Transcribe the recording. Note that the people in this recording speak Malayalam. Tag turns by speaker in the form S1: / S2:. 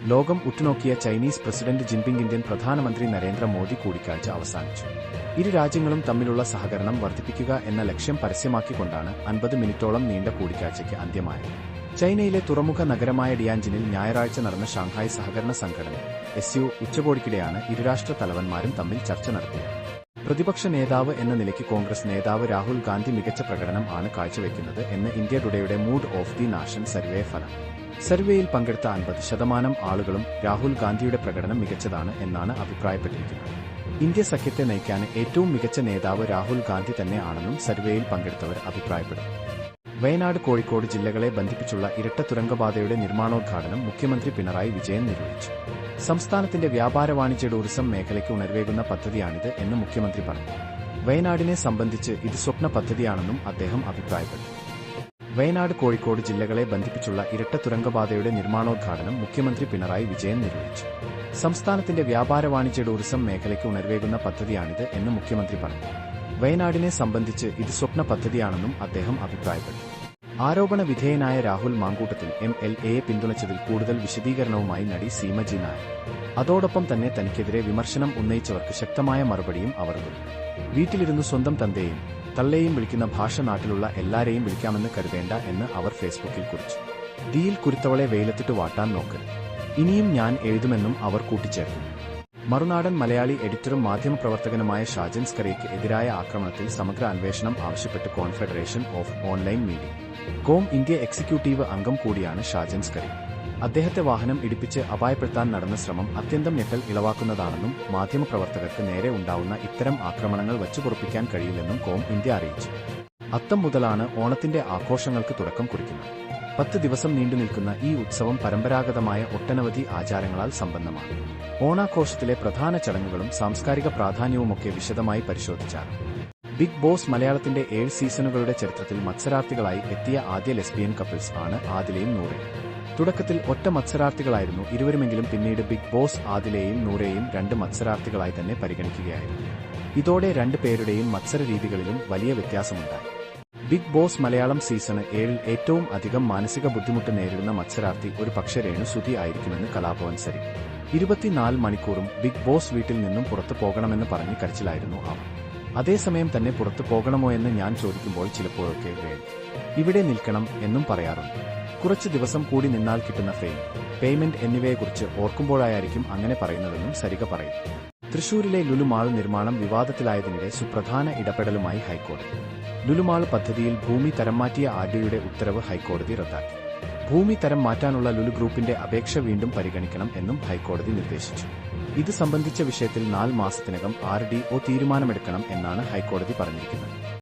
S1: ലോകം ഉറ്റുനോക്കിയ ചൈനീസ് പ്രസിഡന്റ് ജിൻപിങ് ഇന്ത്യൻ പ്രധാനമന്ത്രി നരേന്ദ്രമോദി കൂടിക്കാഴ്ച അവസാനിച്ചു. ഇരു രാജ്യങ്ങളും തമ്മിലുള്ള സഹകരണം വർദ്ധിപ്പിക്കുക എന്ന ലക്ഷ്യം പരസ്യമാക്കിക്കൊണ്ടാണ് 50 മിനിറ്റോളം നീണ്ട കൂടിക്കാഴ്ചയ്ക്ക് അന്ത്യമായത്. ചൈനയിലെ തുറമുഖ നഗരമായ ഡിയാൻജിനിൽ ഞായറാഴ്ച നടന്ന ഷാങ്ഹായ് സഹകരണ സംഘടന SCO ഉച്ചകോടിക്കിടെയാണ് ഇരുരാഷ്ട്ര തലവന്മാരും തമ്മിൽ ചർച്ച നടത്തിയത്. പ്രതിപക്ഷ നേതാവ് എന്ന നിലയ്ക്ക് കോൺഗ്രസ് നേതാവ് രാഹുൽ ഗാന്ധി മികച്ച പ്രകടനം ആണ് കാഴ്ചവെക്കുന്നത് എന്ന് ഇന്ത്യ ടുഡേയുടെ mood of the nation survey ഫലം. സർവേയിൽ പങ്കെടുത്ത 50% ആളുകളും രാഹുൽ ഗാന്ധിയുടെ പ്രകടനം മികച്ചതാണ് എന്നാണ് അഭിപ്രായപ്പെട്ടിരിക്കുന്നത്. ഇന്ത്യ സഖ്യത്തെ നയിക്കാൻ ഏറ്റവും മികച്ച നേതാവ് രാഹുൽ ഗാന്ധി തന്നെ ആണെന്നും സർവേയിൽ പങ്കെടുത്തവർ അഭിപ്രായപ്പെടുന്നു. വയനാട്, കോഴിക്കോട് ജില്ലകളെ ബന്ധിപ്പിച്ചുള്ള ഇരട്ട തുരങ്കപാതയുടെ നിർമ്മാണോദ്ഘാടനം മുഖ്യമന്ത്രി പിണറായി വിജയൻ നിർവഹിച്ചു. സംസ്ഥാനത്തിന്റെ വ്യാപാര വാണിജ്യ ടൂറിസം മേഖലയ്ക്ക് ഉണർവേകുന്ന പദ്ധതിയാണിത് എന്ന് മുഖ്യമന്ത്രി പറഞ്ഞു. വയനാടിനെ സംബന്ധിച്ച് ഇത് സ്വപ്ന പദ്ധതിയാണെന്നും അദ്ദേഹം അഭിപ്രായപ്പെട്ടു. വയനാട്, കോഴിക്കോട് ജില്ലകളെ ബന്ധിപ്പിച്ചുള്ള ഇരട്ട തുരങ്കപാതയുടെ നിർമ്മാണോദ്ഘാടനം മുഖ്യമന്ത്രി പിണറായി വിജയൻ നിർവഹിച്ചു. സംസ്ഥാനത്തിന്റെ വ്യാപാര വാണിജ്യ ടൂറിസം മേഖലയ്ക്ക് ഉണർവേകുന്ന പദ്ധതിയാണിത് എന്ന് മുഖ്യമന്ത്രി പറഞ്ഞു. വയനാടിനെ സംബന്ധിച്ച് ഇത് സ്വപ്ന പദ്ധതിയാണെന്നും അദ്ദേഹം അഭിപ്രായപ്പെട്ടു. ആരോപണ വിധേയനായ രാഹുൽ മാങ്കൂട്ടത്തിൽ MLAയെ പിന്തുണച്ചതിൽ കൂടുതൽ വിശദീകരണവുമായി നടി സീമ ജി നായർ. അതോടൊപ്പം തന്നെ തനിക്കെതിരെ വിമർശനം ഉന്നയിച്ചവർക്ക് ശക്തമായ മറുപടിയും അവർ നൽകി. വീട്ടിലിരുന്നു സ്വന്തം തന്തയെയും തള്ളയെയും വിളിക്കുന്ന ഭാഷ നാട്ടിലുള്ള എല്ലാരെയും വിളിക്കാമെന്ന് കരുതേണ്ട എന്ന് അവർ ഫേസ്ബുക്കിൽ കുറിച്ചു. തീയിൽ കുരുത്തവളെ വെയിലത്തിട്ട് വാട്ടാൻ നോക്ക്, ഇനിയും ഞാൻ എഴുതുമെന്നും അവർ കൂട്ടിച്ചേർത്തു. മറുനാടൻ മലയാളി എഡിറ്ററും മാധ്യമപ്രവർത്തകനുമായ ഷാജൻ സ്കറിയയ്ക്ക് എതിരായ ആക്രമണത്തിൽ സമഗ്ര അന്വേഷണം ആവശ്യപ്പെട്ട് confederation of online media com India executive അംഗം കൂടിയാണ് ഷാജൻ സ്കറി. അദ്ദേഹത്തെ വാഹനം ഇടിപ്പിച്ച് അപായപ്പെടുത്താൻ നടന്ന ശ്രമം അത്യന്തം ഞെട്ടൽ ഇളവാക്കുന്നതാണെന്നും മാധ്യമപ്രവർത്തകർക്ക് നേരെ ഉണ്ടാവുന്ന ഇത്തരം ആക്രമണങ്ങൾ വച്ചുപൊറുപ്പിക്കാൻ കഴിയില്ലെന്നും കോം ഇന്ത്യ അറിയിച്ചു. അത്തം മുതലാണ് ഓണത്തിന്റെ ആഘോഷങ്ങൾക്ക് തുടക്കം കുറിക്കുന്നത്. 10 ദിവസം നീണ്ടുനിൽക്കുന്ന ഈ ഉത്സവം പരമ്പരാഗതമായ ഒട്ടനവധി ആചാരങ്ങളാൽ സമ്പന്നമാണ്. ഓണാഘോഷത്തിലെ പ്രധാന ചടങ്ങുകളും സാംസ്കാരിക പ്രാധാന്യവുമൊക്കെ വിശദമായി പരിശോധിച്ചാണ്. ബിഗ് ബോസ് മലയാളത്തിന്റെ 7 സീസണുകളുടെ ചരിത്രത്തിൽ മത്സരാർത്ഥികളായി എത്തിയ ആദ്യ ലെസ്ബിയൻ കപ്പിൾസ് ആണ് ആദിലയും നൂറയും. തുടക്കത്തിൽ ഒറ്റ മത്സരാർത്ഥികളായിരുന്നു ഇരുവരുമെങ്കിലും പിന്നീട് ബിഗ് ബോസ് ആദിലയെയും നൂറയെയും 2 മത്സരാർത്ഥികളായി തന്നെ പരിഗണിക്കുകയായിരുന്നു. ഇതോടെ 2 പേരുടെയും മത്സര രീതികളിലും വലിയ വ്യത്യാസമുണ്ടായി. ബിഗ് ബോസ് മലയാളം സീസൺ 7 ഏറ്റവും അധികം മാനസിക ബുദ്ധിമുട്ട് നേരിടുന്ന മത്സരാർത്ഥി ഒരു പക്ഷേ രേണു സുധി ആയിരിക്കുമെന്ന് കലാഭവൻ സരി. 24 മണിക്കൂറും ബിഗ് ബോസ് വീട്ടിൽ നിന്നും പുറത്തു പോകണമെന്ന് പറഞ്ഞ് കരച്ചിലായിരുന്നു അവർ. അതേസമയം തന്നെ പുറത്തു പോകണമോ എന്ന് ഞാൻ ചോദിക്കുമ്പോൾ ചിലപ്പോഴൊക്കെ വേണം, ഇവിടെ നിൽക്കണം എന്നും പറയാറുണ്ട്. കുറച്ച് ദിവസം കൂടി നിന്നാൽ കിട്ടുന്ന പേയ്മെന്റ് എന്നിവയെക്കുറിച്ച് ഓർക്കുമ്പോഴായിരിക്കും അങ്ങനെ പറയുന്നതെന്നും സരിക പറയും. തൃശൂരിലെ ലുലുമാൾ നിർമ്മാണം വിവാദത്തിലായതിനിടെ സുപ്രധാന ഇടപെടലുമായി ഹൈക്കോടതി. ലുലുമാൾ പദ്ധതിയിൽ ഭൂമി തരം മാറ്റിയ RDയുടെ ഉത്തരവ് ഹൈക്കോടതി റദ്ദാക്കി. ഭൂമി തരം മാറ്റാനുള്ള ലുലു ഗ്രൂപ്പിന്റെ അപേക്ഷ വീണ്ടും പരിഗണിക്കണം എന്നും ഹൈക്കോടതി നിർദ്ദേശിച്ചു. ഇത് സംബന്ധിച്ച വിഷയത്തിൽ 4 മാസത്തിനകം RDO തീരുമാനമെടുക്കണം എന്നാണ് ഹൈക്കോടതി പറഞ്ഞിരിക്കുന്നത്.